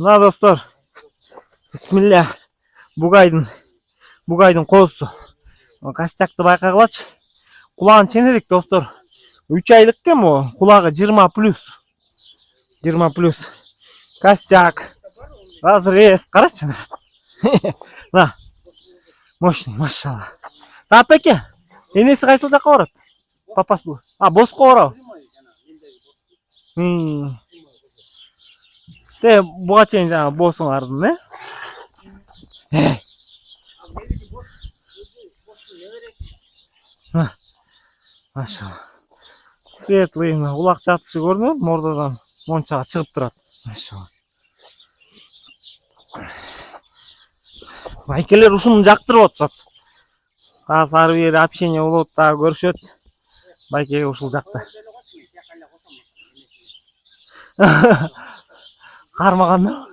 Мына достор, бисмилля, бугайдын коосу. Костякты байкагылачы. Кулагын ченедик достор. 3 айлык экен бу. Кулагы 20+. 20+. Костяк. Разрез. Карачы. На. Мощный, машалла. Тапеке. Энеси кайсыл жакка барат? Папасы бу. Боско барабы? Буга чейин жана босуңардын, Машалла. Светлый, улак жатышы көрүнөт, мордодан мончага чыгып турат. Машалла. Байкелер ушуну жактырып атышат. Азыр ары бери общение болот, дагы көрүшөт. Байкеге ушул жакта. Кармаганда